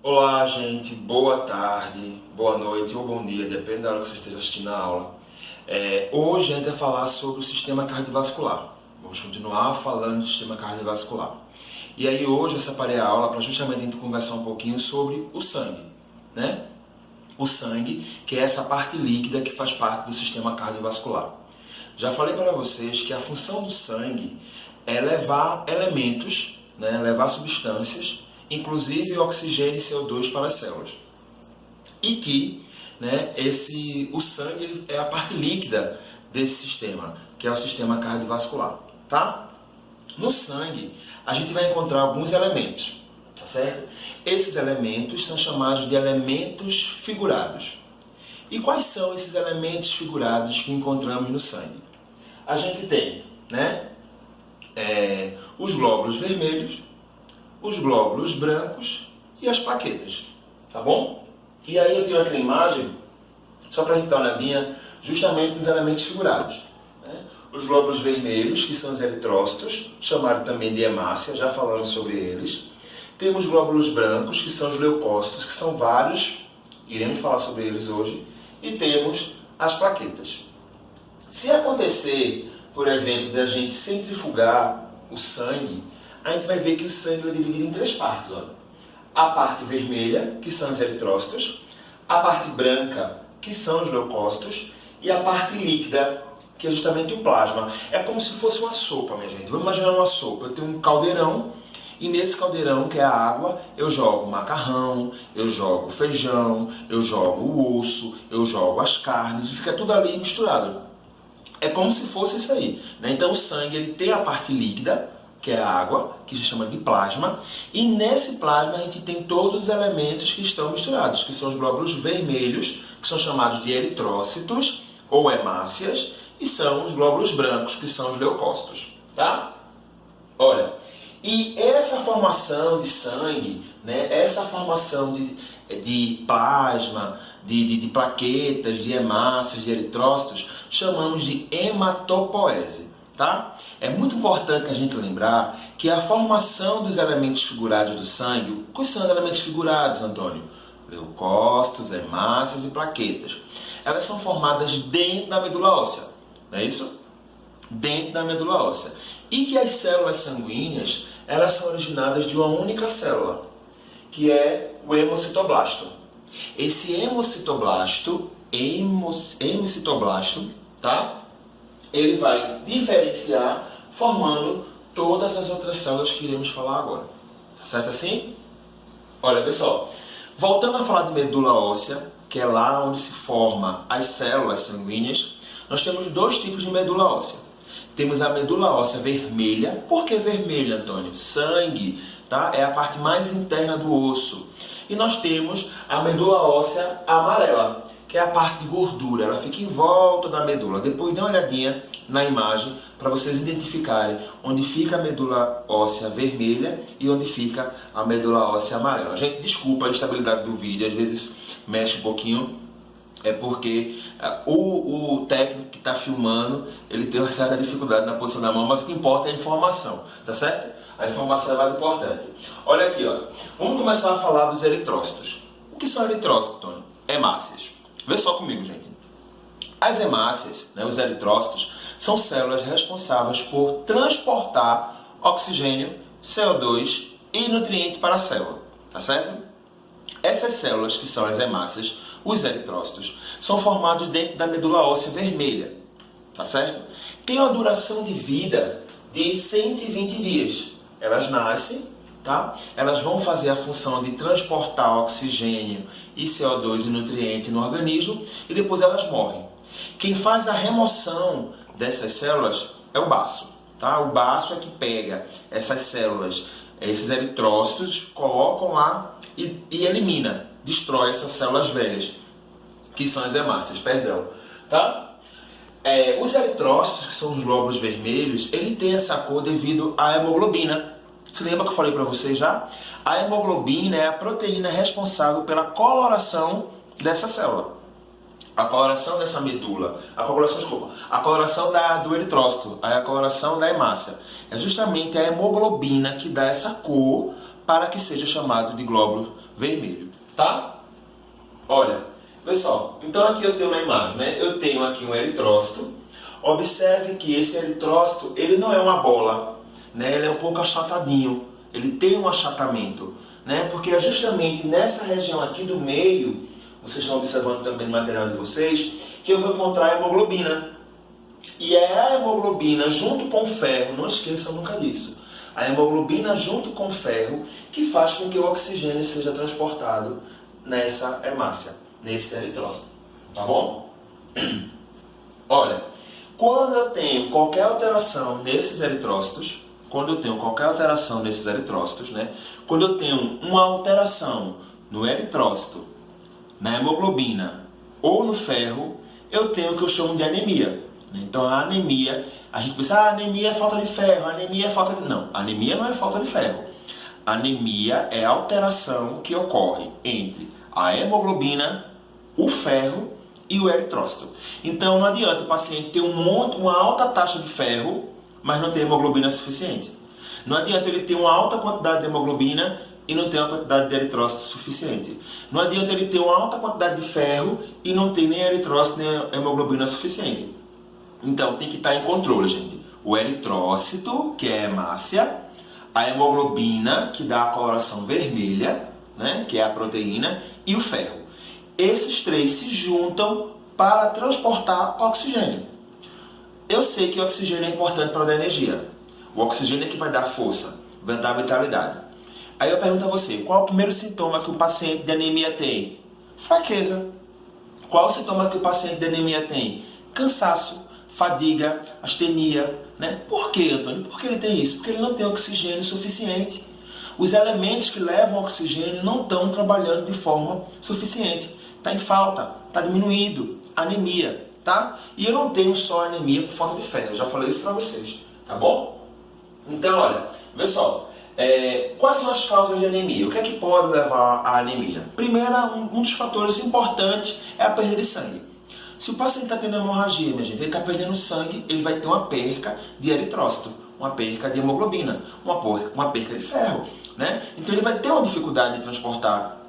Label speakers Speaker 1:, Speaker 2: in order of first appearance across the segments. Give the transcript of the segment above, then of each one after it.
Speaker 1: Olá, gente, boa tarde, boa noite ou bom dia, depende da hora que você esteja assistindo a aula. Hoje a gente vai falar sobre o sistema cardiovascular. Vamos continuar falando do sistema cardiovascular. E aí hoje eu separei a aula para justamente a gente conversar um pouquinho sobre o sangue, né? O sangue, que é essa parte líquida que faz parte do sistema cardiovascular. Já falei para vocês que a função do sangue é levar elementos, né? Levar substâncias, inclusive oxigênio e CO2 para as células. E que, né, o sangue é a parte líquida desse sistema, que é o sistema cardiovascular, tá? No sangue, a gente vai encontrar alguns elementos, tá certo? Esses elementos são chamados de elementos figurados. E quais são esses elementos figurados que encontramos no sangue? A gente tem, né, os glóbulos vermelhos, os glóbulos brancos e as plaquetas, tá bom? E aí eu tenho aqui a imagem, só para a gente dar uma olhadinha, justamente dos elementos figurados, né? Os glóbulos vermelhos, que são os eritrócitos, chamados também de hemácia, já falamos sobre eles. Temos glóbulos brancos, que são os leucócitos, que são vários, iremos falar sobre eles hoje. E temos as plaquetas. Se acontecer, por exemplo, de a gente centrifugar o sangue, a gente vai ver que o sangue é dividido em três partes. Olha. A parte vermelha, que são os eritrócitos, a parte branca, que são os leucócitos, e a parte líquida, que é justamente o plasma. É como se fosse uma sopa, minha gente. Vamos imaginar uma sopa. Eu tenho um caldeirão, e nesse caldeirão, que é a água, eu jogo macarrão, eu jogo feijão, eu jogo o osso, eu jogo as carnes, e fica tudo ali misturado. É como se fosse isso aí, né? Então o sangue ele tem a parte líquida, que é a água, que se chama de plasma, e nesse plasma a gente tem todos os elementos que estão misturados, que são os glóbulos vermelhos, que são chamados de eritrócitos ou hemácias, e são os glóbulos brancos, que são os leucócitos, tá? Olha, e essa formação de sangue, né, essa formação de plasma, de plaquetas, de hemácias, de eritrócitos, chamamos de hematopoese. Tá? É muito importante a gente lembrar que a formação dos elementos figurados do sangue, quais são os elementos figurados, Antônio? Leucócitos, hemácias e plaquetas. Elas são formadas dentro da medula óssea, não é isso? Dentro da medula óssea. E que as células sanguíneas, elas são originadas de uma única célula, que é o hemocitoblasto. Esse hemocitoblasto, tá? Ele vai diferenciar formando todas as outras células que iremos falar agora. Tá certo assim? Olha, pessoal, voltando a falar de medula óssea, que é lá onde se formam as células sanguíneas, nós temos dois tipos de medula óssea. Temos a medula óssea vermelha. Por que vermelha, Antônio? Sangue, tá? É a parte mais interna do osso. E nós temos a medula óssea amarela, que é a parte de gordura, ela fica em volta da medula. Depois dê uma olhadinha na imagem para vocês identificarem onde fica a medula óssea vermelha e onde fica a medula óssea amarela. Gente, desculpa a instabilidade do vídeo, às vezes mexe um pouquinho, é porque o técnico que está filmando, ele tem uma certa dificuldade na posição da mão, mas o que importa é a informação, tá certo? A informação é mais importante. Olha aqui, ó. Vamos começar a falar dos eritrócitos. O que são eritrócitos, Tony? Hemácias. Vê só comigo, gente. As hemácias, né, os eritrócitos, são células responsáveis por transportar oxigênio, CO2 e nutriente para a célula, tá certo? Essas células, que são as hemácias, os eritrócitos, são formados dentro da medula óssea vermelha, tá certo? Tem uma duração de vida de 120 dias. Elas nascem, tá? Elas vão fazer a função de transportar oxigênio e CO2 e nutriente no organismo e depois elas morrem. Quem faz a remoção dessas células é o baço, tá? O baço é que pega essas células, esses eritrócitos, colocam lá e elimina, destrói essas células velhas, que são as hemácias, perdão, tá? Os eritrócitos, que são os glóbulos vermelhos, ele tem essa cor devido à hemoglobina. Você lembra que eu falei para vocês já? A hemoglobina é a proteína responsável pela coloração dessa célula. A coloração dessa medula, a coloração do eritrócito, a coloração da hemácia. É justamente a hemoglobina que dá essa cor para que seja chamado de glóbulo vermelho, tá? Olha, pessoal, então aqui eu tenho uma imagem, né? Eu tenho aqui um eritrócito. Observe que esse eritrócito, ele não é uma bola, né? Ele é um pouco achatadinho, ele tem um achatamento, né? Porque é justamente nessa região aqui do meio, vocês estão observando também no material de vocês, que eu vou encontrar a hemoglobina. E é a hemoglobina junto com o ferro, não esqueçam nunca disso, a hemoglobina junto com o ferro que faz com que o oxigênio seja transportado nessa hemácia, nesse eritrócito, tá bom? Olha, quando eu tenho qualquer alteração nesses eritrócitos, né? Quando eu tenho uma alteração no eritrócito, na hemoglobina ou no ferro, eu tenho o que eu chamo de anemia. Então a anemia, a gente pensa, anemia é falta de ferro, anemia é falta de... Não, anemia não é falta de ferro. Anemia é a alteração que ocorre entre a hemoglobina, o ferro e o eritrócito. Então não adianta o paciente ter uma alta taxa de ferro, mas não ter hemoglobina suficiente. Não adianta ele ter uma alta quantidade de hemoglobina e não ter uma quantidade de eritrócito suficiente. Não adianta ele ter uma alta quantidade de ferro e não ter nem eritrócito nem hemoglobina suficiente. Então tem que estar em controle, gente. O eritrócito, que é a hemácia, a hemoglobina, que dá a coloração vermelha, né, que é a proteína, e o ferro. Esses três se juntam para transportar oxigênio. Eu sei que o oxigênio é importante para dar energia. O oxigênio é que vai dar força, vai dar vitalidade. Aí eu pergunto a você, qual é o primeiro sintoma que o paciente de anemia tem? Fraqueza. Qual é o sintoma que o paciente de anemia tem? Cansaço, fadiga, astenia, né? Por que, Antônio? Por que ele tem isso? Porque ele não tem oxigênio suficiente. Os elementos que levam oxigênio não estão trabalhando de forma suficiente. Está em falta, está diminuído, anemia, tá? E eu não tenho só anemia por falta de ferro, eu já falei isso para vocês, tá bom? Então, olha, vê só. Quais são as causas de anemia? O que é que pode levar à anemia? Primeiro, um dos fatores importantes é a perda de sangue. Se o paciente está tendo hemorragia, minha gente, ele está perdendo sangue, ele vai ter uma perca de eritrócito, uma perca de hemoglobina, uma perca de ferro, né? Então ele vai ter uma dificuldade de transportar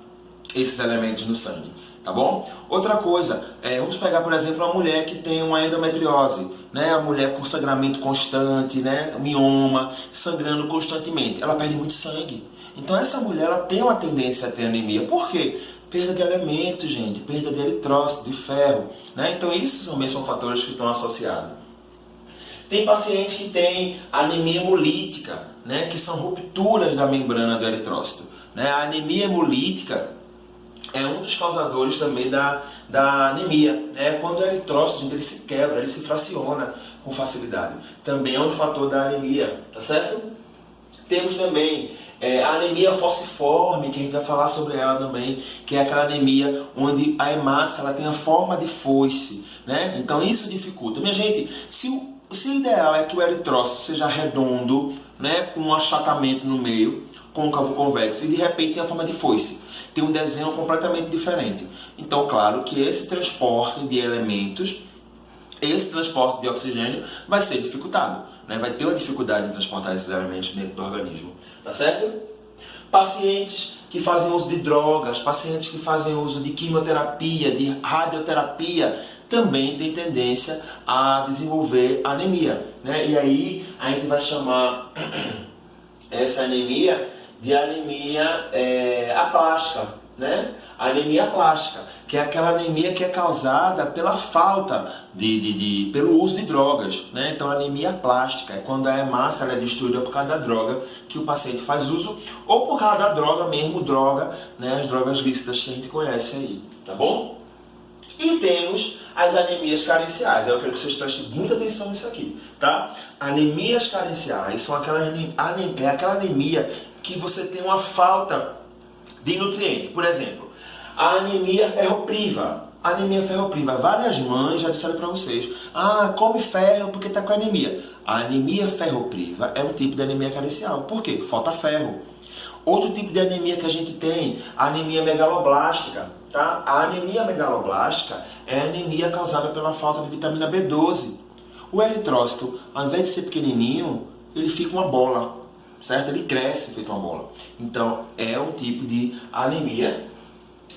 Speaker 1: esses elementos no sangue, tá bom? Outra coisa, vamos pegar, por exemplo, uma mulher que tem uma endometriose, né? A mulher com sangramento constante, né? Mioma, sangrando constantemente, ela perde muito sangue. Então essa mulher ela tem uma tendência a ter anemia. Por quê? Perda de elementos, gente, perda de eritrócito, de ferro, né? Então esses também são fatores que estão associados. Tem pacientes que têm anemia hemolítica, né? Que são rupturas da membrana do eritrócito, né? A anemia hemolítica é um dos causadores também da anemia, né? Quando o eritrócito, gente, ele se quebra, ele se fraciona com facilidade. Também é um fator da anemia, tá certo? Temos também a anemia falciforme, que a gente vai falar sobre ela também, que é aquela anemia onde a hemácia ela tem a forma de foice, né? Então isso dificulta. Minha gente, se o ideal é que o eritrócito seja redondo, né, com um achatamento no meio, côncavo convexo, e de repente tem a forma de foice, tem um desenho completamente diferente. Então, claro que esse transporte de elementos, esse transporte de oxigênio vai ser dificultado, né? Vai ter uma dificuldade em transportar esses elementos dentro do organismo, tá certo? Pacientes que fazem uso de drogas, pacientes que fazem uso de quimioterapia, de radioterapia, também tem tendência a desenvolver anemia, né? E aí a gente vai chamar essa anemia de anemia aplástica, né? Anemia plástica, que é aquela anemia que é causada pela falta pelo uso de drogas, né? Então, anemia plástica é quando a hemácia é destruída por causa da droga que o paciente faz uso, ou por causa da droga mesmo, né? As drogas lícitas que a gente conhece aí, tá bom? E temos as anemias carenciais. Eu quero que vocês prestem muita atenção nisso aqui, tá? Anemias carenciais são aquela anemia que você tem uma falta de nutriente. Por exemplo, a anemia ferropriva. A anemia ferropriva, várias mães já disseram para vocês, come ferro porque está com anemia. A anemia ferropriva é um tipo de anemia carencial. Por quê? Falta ferro. Outro tipo de anemia que a gente tem, a anemia megaloblástica. Tá? A anemia megaloblástica é a anemia causada pela falta de vitamina B12. O eritrócito, ao invés de ser pequenininho, ele fica uma bola. certo? Ele cresce feito uma bola. Então, é um tipo de anemia.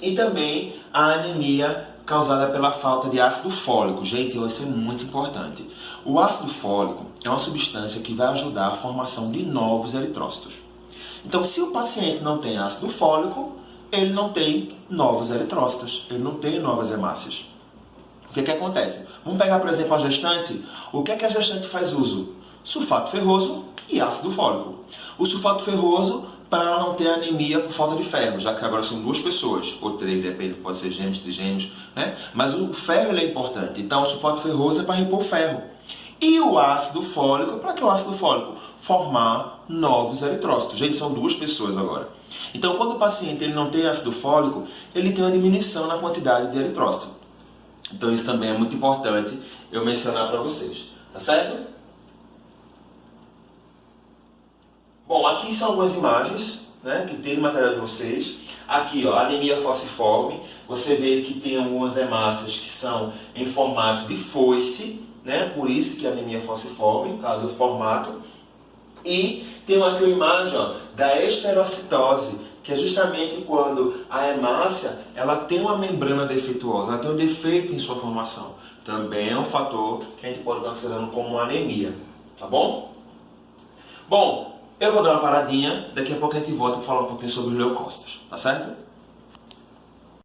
Speaker 1: E também a anemia causada pela falta de ácido fólico. Gente, isso é muito importante. O ácido fólico é uma substância que vai ajudar a formação de novos eritrócitos. Então, se o paciente não tem ácido fólico, ele não tem novos eritrócitos, ele não tem novas hemácias. O que acontece? Vamos pegar, por exemplo, a gestante. O que a gestante faz uso? Sulfato ferroso e ácido fólico. O sulfato ferroso para não ter anemia por falta de ferro, já que agora são 2 pessoas, ou 3, depende, pode ser gêmeos, trigêmeos, né? Mas o ferro ele é importante, então o sulfato ferroso é para repor o ferro. E o ácido fólico, para que o ácido fólico? Formar novos eritrócitos. Gente, são 2 pessoas agora. Então, quando o paciente ele não tem ácido fólico, ele tem uma diminuição na quantidade de eritrócito. Então, isso também é muito importante eu mencionar para vocês, tá certo? Bom, aqui são algumas imagens, né, que tem no material de vocês. Aqui, ó, anemia falciforme. Você vê que tem algumas hemácias que são em formato de foice, né? Por isso que a anemia falciforme, por causa do formato. E tem aqui uma imagem, ó, da esferocitose, que é justamente quando a hemácia ela tem uma membrana defeituosa, ela tem um defeito em sua formação. Também é um fator que a gente pode estar considerando como anemia, tá bom? Bom, eu vou dar uma paradinha, daqui a pouco a gente volta para falar um pouquinho sobre os leucócitos, tá certo?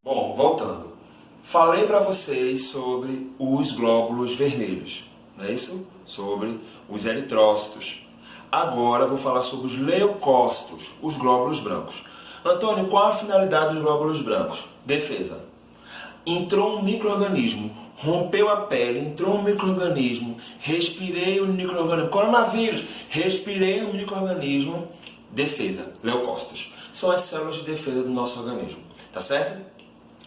Speaker 1: Bom, voltando. Falei para vocês sobre os glóbulos vermelhos, não é isso? Sobre os eritrócitos. Agora eu vou falar sobre os leucócitos, os glóbulos brancos. Antônio, qual a finalidade dos glóbulos brancos? Defesa. Entrou um micro-organismo, rompeu a pele, entrou um micro-organismo, respirei o micro-organismo, coronavírus, respirei o micro-organismo, defesa, leucócitos. São as células de defesa do nosso organismo, tá certo?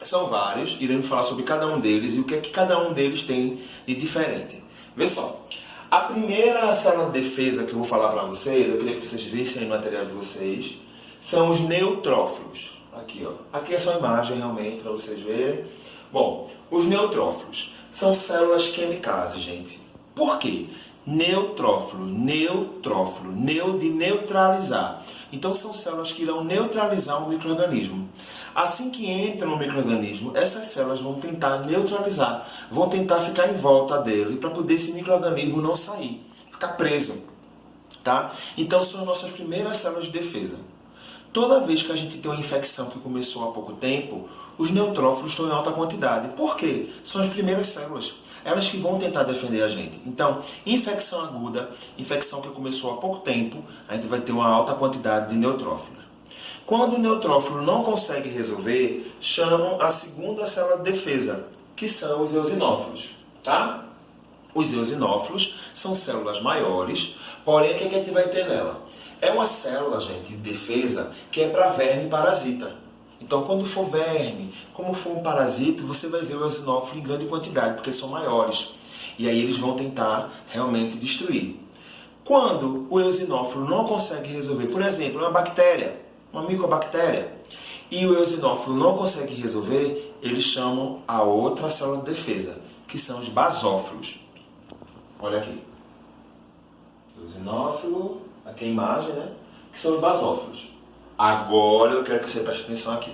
Speaker 1: São vários, iremos falar sobre cada um deles e o que é que cada um deles tem de diferente. Vê só, a primeira célula de defesa que eu vou falar para vocês, eu queria que vocês vissem aí no material de vocês, são os neutrófilos. Aqui, ó. Aqui é só a imagem realmente para vocês verem. Bom, os neutrófilos são células quimicases, gente. Por quê? Neutrófilo, neu de neutralizar. Então são células que irão neutralizar um micro-organismo. Assim que entra no micro-organismo, essas células vão tentar neutralizar, vão tentar ficar em volta dele para poder esse micro-organismo não sair, ficar preso, tá? Então são as nossas primeiras células de defesa. Toda vez que a gente tem uma infecção que começou há pouco tempo, os neutrófilos estão em alta quantidade. Por quê? São as primeiras células. Elas que vão tentar defender a gente. Então, infecção aguda, infecção que começou há pouco tempo, a gente vai ter uma alta quantidade de neutrófilos. Quando o neutrófilo não consegue resolver, chamam a segunda célula de defesa, que são os eosinófilos. Tá? Os eosinófilos são células maiores, porém, o que a gente vai ter nela? É uma célula, gente, de defesa que é para verme e parasita. Então, quando for verme, como for um parasita, você vai ver o eosinófilo em grande quantidade, porque são maiores. E aí eles vão tentar realmente destruir. Quando o eosinófilo não consegue resolver, por exemplo, uma bactéria, uma micobactéria, e o eosinófilo não consegue resolver, eles chamam a outra célula de defesa, que são os basófilos. Olha aqui. Eosinófilo, aqui a imagem, né? Que são os basófilos. Agora eu quero que você preste atenção aqui.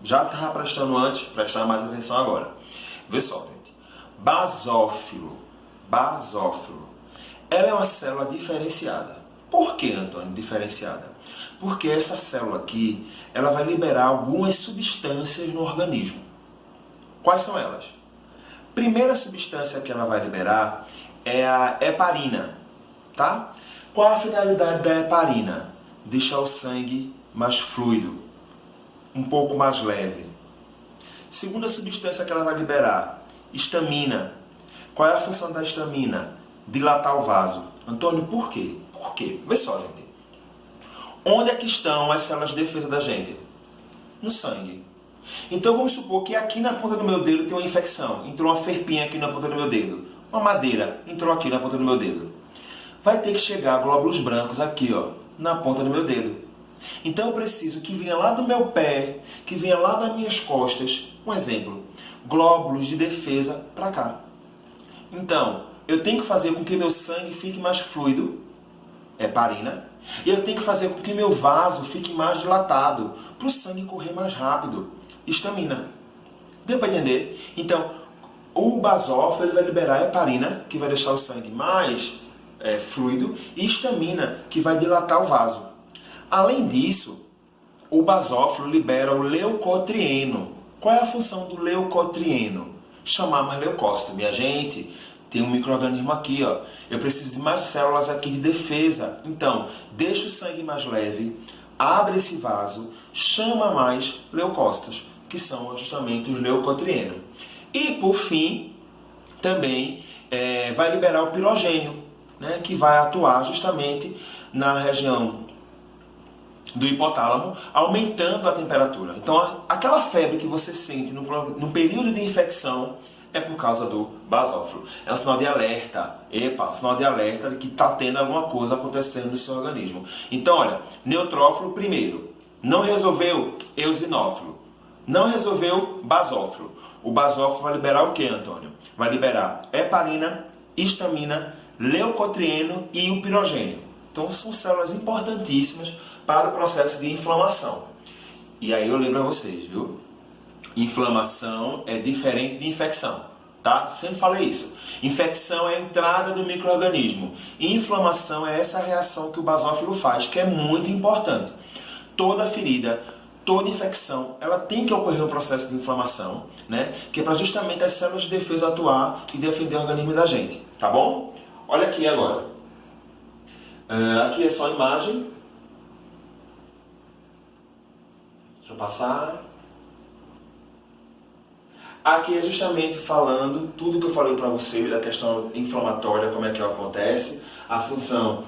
Speaker 1: Já estava prestando antes, prestar mais atenção agora. Vê só, gente. Basófilo. Ela é uma célula diferenciada. Por que, Antônio, diferenciada? Porque essa célula aqui, ela vai liberar algumas substâncias no organismo. Quais são elas? Primeira substância que ela vai liberar é a heparina, tá? Qual a finalidade da heparina? Deixar o sangue mais fluido, um pouco mais leve. Segunda substância que ela vai liberar, histamina. Qual é a função da histamina? Dilatar o vaso. Antônio, por quê? Por quê? Vê só, gente. Onde é que estão as células de defesa da gente? No sangue. Então vamos supor que aqui na ponta do meu dedo tem uma infecção. Entrou uma ferpinha aqui na ponta do meu dedo. Uma madeira entrou aqui na ponta do meu dedo. Vai ter que chegar glóbulos brancos aqui, ó, na ponta do meu dedo. Então eu preciso que venha lá do meu pé, que venha lá das minhas costas, um exemplo, glóbulos de defesa para cá. Então, eu tenho que fazer com que meu sangue fique mais fluido, heparina, E eu tenho que fazer com que meu vaso fique mais dilatado, para o sangue correr mais rápido. Estamina. Deu para entender? Então, o basófilo ele vai liberar heparina, que vai deixar o sangue mais fluido, e estamina, que vai dilatar o vaso. Além disso, o basófilo libera o leucotrieno. Qual é a função do leucotrieno? Chamar mais leucócito. Minha gente, tem um micro-organismo aqui, ó. Eu preciso de mais células aqui de defesa. Então, deixa o sangue mais leve, abre esse vaso, chama mais leucócitos, que são justamente os leucotrienos. E, por fim, também vai liberar o pirogênio, né, que vai atuar justamente na região do hipotálamo, aumentando a temperatura. Então, aquela febre que você sente no período de infecção é por causa do basófilo. É um sinal de alerta. Um sinal de alerta de que está tendo alguma coisa acontecendo no seu organismo. Então, olha, neutrófilo primeiro. Não resolveu eosinófilo. Não resolveu basófilo. O basófilo vai liberar o que, Antônio? Vai liberar heparina, histamina, leucotrieno e o pirogênio. Então, são células importantíssimas para o processo de inflamação. E aí eu lembro a vocês, viu? Inflamação é diferente de infecção, tá? Sempre falei isso. Infecção é a entrada do micro-organismo. Inflamação é essa reação que o basófilo faz, que é muito importante. Toda ferida, toda infecção, ela tem que ocorrer um processo de inflamação, né? Que é para justamente as células de defesa atuar e defender o organismo da gente, tá bom? Olha aqui agora. Aqui é só a imagem. Deixa eu passar. Aqui é justamente falando tudo que eu falei para você da questão inflamatória, como é que ela acontece, a função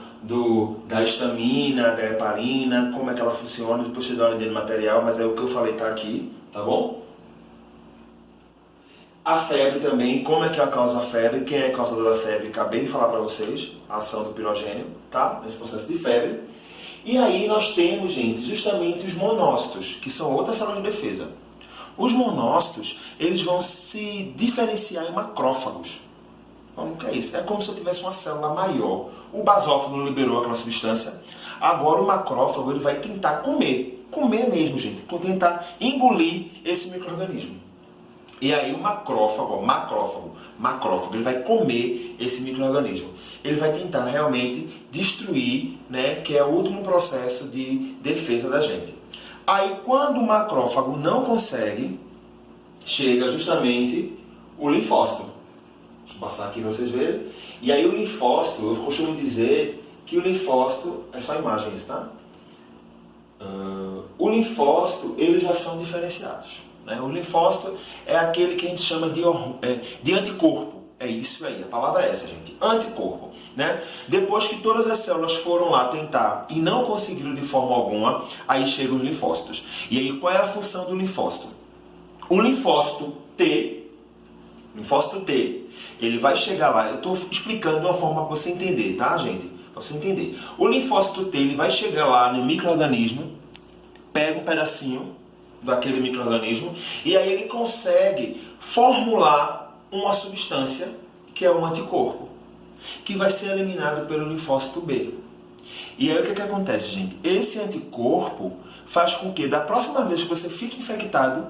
Speaker 1: da histamina, da heparina, como é que ela funciona, depois te dou uma ideia do material, mas é o que eu falei tá aqui, tá bom? A febre também, como é que ela causa a febre, quem é causador da febre, acabei de falar para vocês, a ação do pirogênio, tá? Nesse processo de febre. E aí nós temos, gente, justamente os monócitos, que são outras células de defesa. Os monócitos, eles vão se diferenciar em macrófagos. Como que é isso? É como se eu tivesse uma célula maior. O basófilo liberou aquela substância. Agora o macrófago ele vai tentar comer. Comer mesmo, gente. Tentar engolir esse micro-organismo. E aí o macrófago, ele vai comer esse micro-organismo. Ele vai tentar realmente destruir, né, que é o último processo de defesa da gente. Aí, quando o macrófago não consegue, chega justamente o linfócito. Deixa eu passar aqui para vocês verem. E aí o linfócito, eu costumo dizer que o linfócito, é só imagem isso, tá? O linfócito, eles já são diferenciados, né? O linfócito é aquele que a gente chama de anticorpo. É isso aí, a palavra é essa, gente. Anticorpo, né? Depois que todas as células foram lá tentar e não conseguiram de forma alguma, aí chegam os linfócitos. E aí, qual é a função do linfócito? O linfócito T, ele vai chegar lá, eu estou explicando de uma forma para você entender, tá, gente? Para você entender. O linfócito T, ele vai chegar lá no micro-organismo, pega um pedacinho daquele micro-organismo e aí ele consegue formular uma substância que é um anticorpo, que vai ser eliminado pelo linfócito B. E aí o que acontece, gente? Esse anticorpo faz com que da próxima vez que você fique infectado,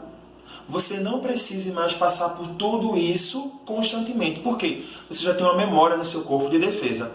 Speaker 1: você não precise mais passar por tudo isso constantemente. Por quê? Você já tem uma memória no seu corpo de defesa.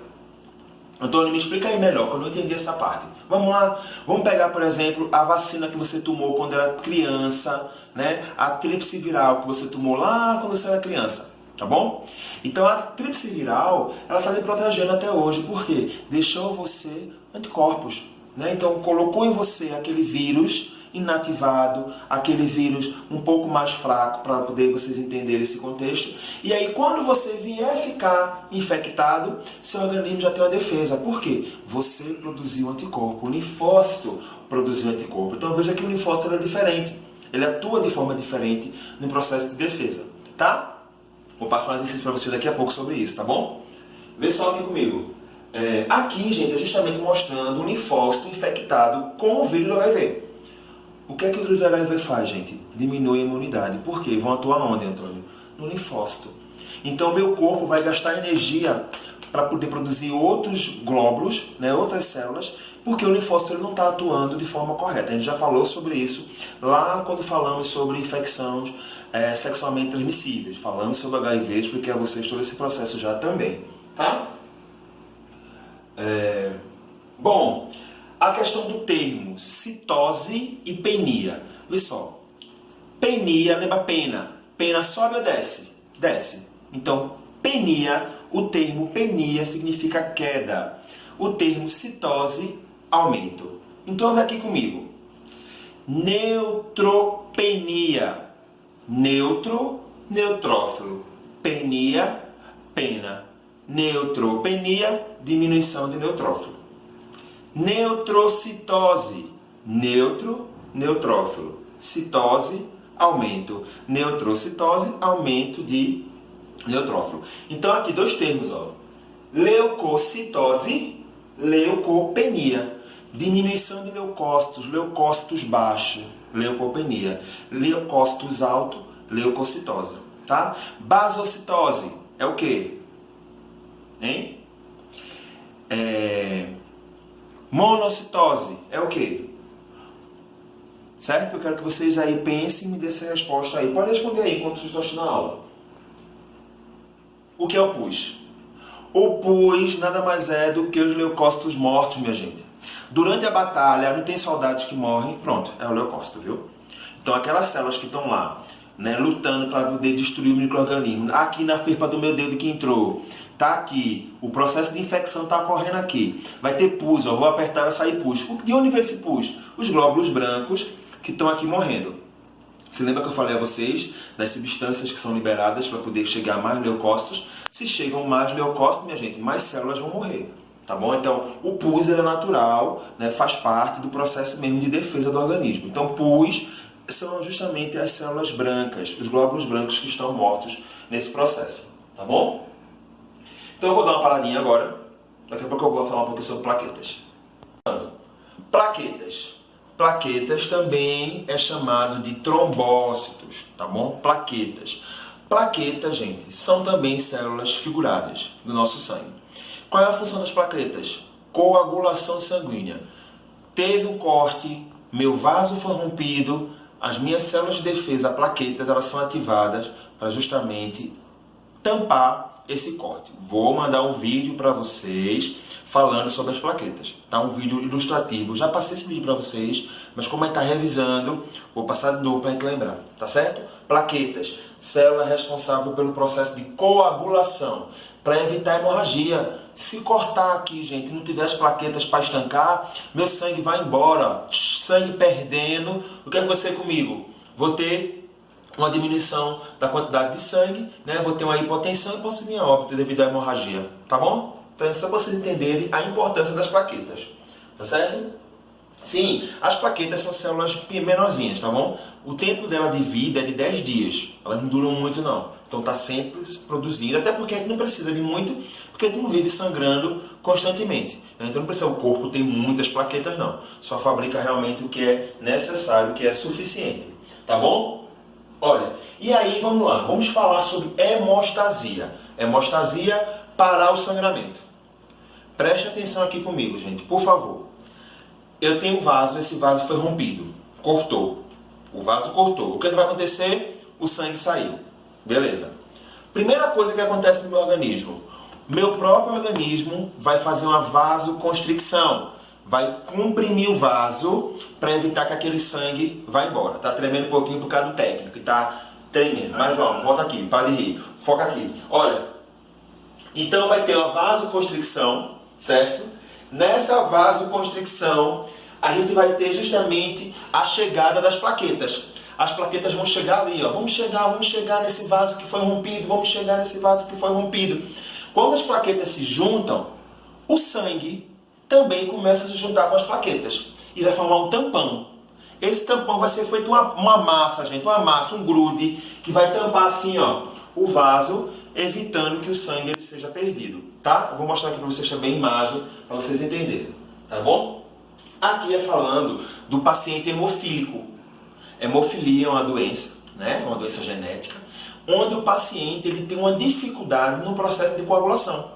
Speaker 1: Antônio, me explica aí melhor, que eu não entendi essa parte. Vamos lá, vamos pegar, por exemplo, a vacina que você tomou quando era criança, né? A tríplice viral que você tomou lá quando você era criança, tá bom? Então a tríplice viral, ela está lhe protegendo até hoje, por quê? Deixou você anticorpos, né? Então colocou em você aquele vírus inativado, aquele vírus um pouco mais fraco, para poder vocês entenderem esse contexto. E aí quando você vier ficar infectado, seu organismo já tem uma defesa. Por quê? Você produziu anticorpo, o linfócito produziu anticorpo. Então veja que o linfócito é diferente. Ele atua de forma diferente no processo de defesa, tá? Vou passar um exercício para vocês daqui a pouco sobre isso, tá bom? Vê só aqui comigo. Aqui, gente, é justamente mostrando um linfócito infectado com o vírus do HIV. O que é que o vírus do HIV faz, gente? Diminui a imunidade. Por quê? Vão atuar onde, Antônio? No linfócito. Então, o meu corpo vai gastar energia para poder produzir outros glóbulos, né, outras células, Porque o linfócito ele não está atuando de forma correta. A gente já falou sobre isso lá quando falamos sobre infecções sexualmente transmissíveis. Falamos sobre HIV, expliquei a vocês todo esse processo já também. Tá? Bom, a questão do termo citose e penia. Olha só. Penia, lembra pena. Pena sobe ou desce? Desce. Então, penia, o termo penia significa queda. O termo citose, aumento. Então, vem aqui comigo. Neutropenia. Neutro, neutrófilo. Penia, pena. Neutropenia, diminuição de neutrófilo. Neutrocitose. Neutro, neutrófilo. Citose, aumento. Neutrocitose, aumento de neutrófilo. Então, aqui dois termos, ó. Leucocitose, leucopenia. Diminuição de leucócitos baixos, leucopenia. Leucócitos alto, leucocitose. Tá? Basocitose é o quê? Hein? Monocitose é o quê? Certo? Eu quero que vocês aí pensem e me dêem essa resposta aí. Pode responder aí enquanto vocês estão assistindo a aula. O que é o pus? O pus nada mais é do que os leucócitos mortos, minha gente. Durante a batalha, não tem soldados que morrem, pronto, é o leucócito, viu? Então aquelas células que estão lá, né, lutando para poder destruir o micro-organismo, aqui na ferpa do meu dedo que entrou, tá aqui, o processo de infecção está ocorrendo aqui, vai ter pus, ó, vou apertar e vai sair pus. De onde vem esse pus? Os glóbulos brancos que estão aqui morrendo. Você lembra que eu falei a vocês das substâncias que são liberadas para poder chegar a mais leucócitos? Se chegam mais leucócitos, minha gente, mais células vão morrer. Tá bom? Então, o pus é natural, né, faz parte do processo mesmo de defesa do organismo. Então, pus são justamente as células brancas, os glóbulos brancos que estão mortos nesse processo. Tá bom? Então, eu vou dar uma paradinha agora. Daqui a pouco eu vou falar um pouco sobre plaquetas. Plaquetas. Plaquetas também é chamado de trombócitos, tá bom? Plaquetas. Plaquetas, gente, são também células figuradas do nosso sangue. Qual é a função das plaquetas? Coagulação sanguínea. Teve um corte, meu vaso foi rompido, as minhas células de defesa, plaquetas, elas são ativadas para justamente tampar esse corte. Vou mandar um vídeo para vocês falando sobre as plaquetas. Tá? Um vídeo ilustrativo. Já passei esse vídeo para vocês, mas como é que tá revisando, vou passar de novo para a gente lembrar. Tá certo? Plaquetas. Célula responsável pelo processo de coagulação, para evitar hemorragia. Se cortar aqui, gente, não tiver as plaquetas para estancar, meu sangue vai embora. Sangue perdendo. O que vai acontecer comigo? Vou ter uma diminuição da quantidade de sangue, né? Vou ter uma hipotensão e posso vir a óbito devido à hemorragia. Tá bom? Então é só para vocês entenderem a importância das plaquetas. Tá certo? Sim, as plaquetas são células menorzinhas, tá bom? O tempo dela de vida é de 10 dias. Elas não duram muito, não. Então está sempre produzindo, até porque a gente não precisa de muito, porque a gente não vive sangrando constantemente. Então não precisa, o corpo tem muitas plaquetas, não. Só fabrica realmente o que é necessário, o que é suficiente. Tá bom? Olha, e aí vamos lá, vamos falar sobre hemostasia. Hemostasia, parar o sangramento. Preste atenção aqui comigo, gente, por favor. Eu tenho um vaso, esse vaso foi rompido, cortou. O vaso cortou. O que vai acontecer? O sangue saiu. Beleza. Primeira coisa que acontece no meu organismo. Meu próprio organismo vai fazer uma vasoconstricção. Vai comprimir o vaso para evitar que aquele sangue vá embora. Tá tremendo um pouquinho por causa do técnico. Que tá tremendo. Mas vamos, volta aqui. Para de rir. Foca aqui. Olha. Então vai ter uma vasoconstricção, certo? Nessa vasoconstricção, a gente vai ter justamente a chegada das plaquetas. As plaquetas vão chegar ali, ó. Vamos chegar nesse vaso que foi rompido, vamos chegar nesse vaso que foi rompido. Quando as plaquetas se juntam, o sangue também começa a se juntar com as plaquetas e vai formar um tampão. Esse tampão vai ser feito uma massa, gente, uma massa, um grude, que vai tampar assim, ó, o vaso, evitando que o sangue ele seja perdido, tá? Eu vou mostrar aqui para vocês também a imagem, para vocês entenderem, tá bom? Aqui é falando do paciente hemofílico. Hemofilia é uma doença, né? Uma doença genética, onde o paciente ele tem uma dificuldade no processo de coagulação.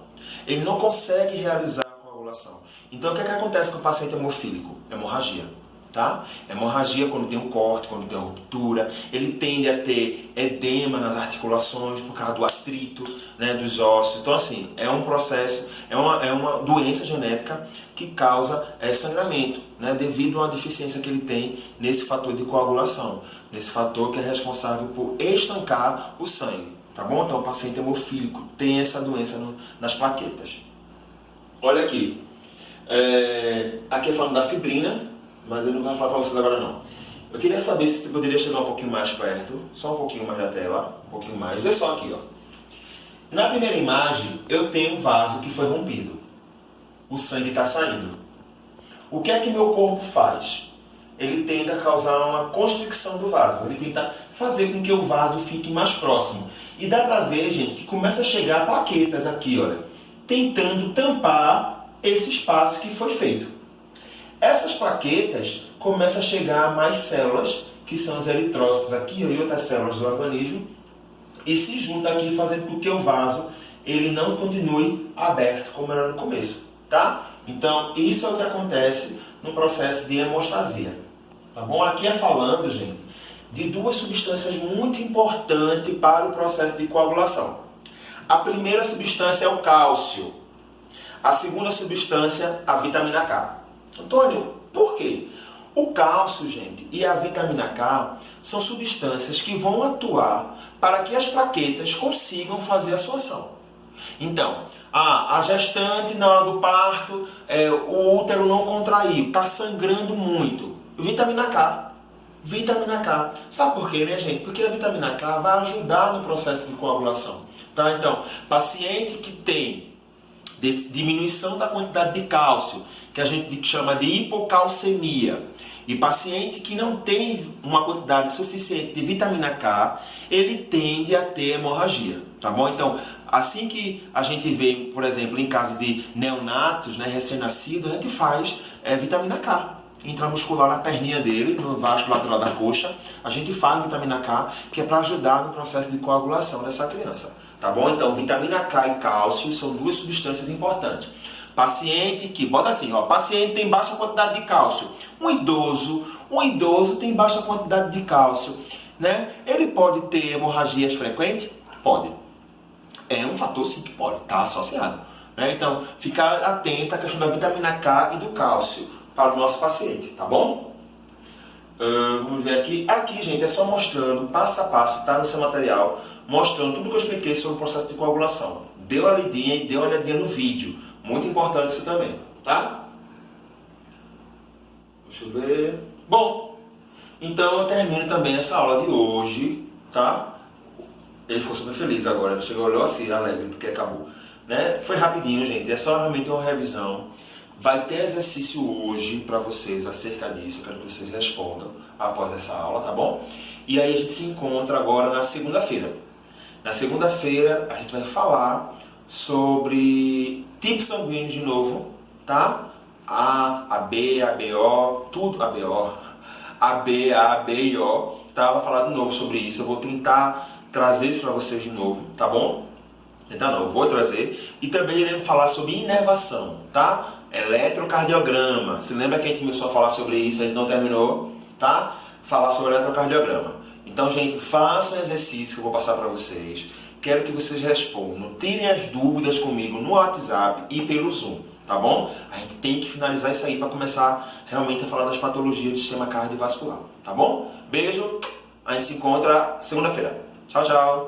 Speaker 1: Ele não consegue realizar a coagulação. Então, o que é que acontece com o paciente hemofílico? Hemorragia, tá? Hemorragia quando tem um corte, quando tem uma ruptura, ele tende a ter edema nas articulações por causa do atrito, né, dos ossos. Então, assim, é um processo, é uma doença genética que causa sangramento, né, devido a uma deficiência que ele tem nesse fator de coagulação, nesse fator que é responsável por estancar o sangue, tá bom? Então, o paciente hemofílico tem essa doença nas plaquetas. Olha aqui. Aqui é falando da fibrina, mas eu não vou falar para vocês agora não. Eu queria saber se tu poderia chegar um pouquinho mais perto, só um pouquinho mais da tela, um pouquinho mais. Vê só aqui, ó. Na primeira imagem, eu tenho um vaso que foi rompido. O sangue está saindo. O que é que meu corpo faz? Ele tenta causar uma constricção do vaso. Ele tenta fazer com que o vaso fique mais próximo. E dá para ver, gente, que começa a chegar plaquetas aqui, olha, tentando tampar esse espaço que foi feito. Essas plaquetas começam a chegar mais células, que são os eritrócitos aqui e outras células do organismo, e se junta aqui fazendo com que o vaso ele não continue aberto como era no começo, tá? Então, isso é o que acontece no processo de hemostasia, tá bom? Aqui é falando, gente, de duas substâncias muito importantes para o processo de coagulação. A primeira substância é o cálcio. A segunda substância, a vitamina K. Antônio, por quê? O cálcio, gente, e a vitamina K são substâncias que vão atuar para que as plaquetas consigam fazer a sua ação. Então, a gestante na hora do parto, o útero não contraiu, está sangrando muito. Vitamina K. Vitamina K. Sabe por quê, minha gente? Porque a vitamina K vai ajudar no processo de coagulação. Tá? Então, paciente que tem diminuição da quantidade de cálcio, que a gente chama de hipocalcemia, e paciente que não tem uma quantidade suficiente de vitamina K, ele tende a ter hemorragia, tá bom? Então, assim que a gente vê, por exemplo, em caso de neonatos, né, recém-nascidos, a gente faz vitamina K intramuscular na perninha dele, no vaso lateral da coxa, a gente faz vitamina K, que é para ajudar no processo de coagulação dessa criança, tá bom? Então, vitamina K e cálcio são duas substâncias importantes. Paciente que, bota assim, ó, paciente tem baixa quantidade de cálcio. Um idoso tem baixa quantidade de cálcio, né? Ele pode ter hemorragias frequentes? Pode. É um fator sim que pode, tá associado, né? Então, ficar atento à questão da vitamina K e do cálcio para o nosso paciente, tá bom? Vamos ver aqui. Aqui, gente, é só mostrando passo a passo, tá no seu material, mostrando tudo que eu expliquei sobre o processo de coagulação. Dê uma lidinha e dê uma olhadinha no vídeo. Muito importante isso também, tá? Deixa eu ver. Bom, então eu termino também essa aula de hoje, tá? Ele ficou super feliz agora, chegou, olhou assim, alegre, porque acabou, né? Foi rapidinho, gente, é só realmente uma revisão. Vai ter exercício hoje para vocês acerca disso, eu quero que vocês respondam após essa aula, tá bom? E aí a gente se encontra agora na segunda-feira. Na segunda-feira a gente vai falar sobre tipos sanguíneos de novo, tá? A, B, ABO, tudo ABO, AB, A, B e O, tá? Vou falar de novo sobre isso, eu vou tentar trazer isso para vocês de novo, tá bom? Tentar não, eu vou trazer. E também iremos falar sobre inervação, tá? Eletrocardiograma, se lembra que a gente começou a falar sobre isso, a gente não terminou, tá? Falar sobre eletrocardiograma. Então, gente, façam um exercício que eu vou passar para vocês. Quero que vocês respondam, tirem as dúvidas comigo no WhatsApp e pelo Zoom, tá bom? A gente tem que finalizar isso aí para começar realmente a falar das patologias do sistema cardiovascular, tá bom? Beijo, a gente se encontra segunda-feira. Tchau, tchau!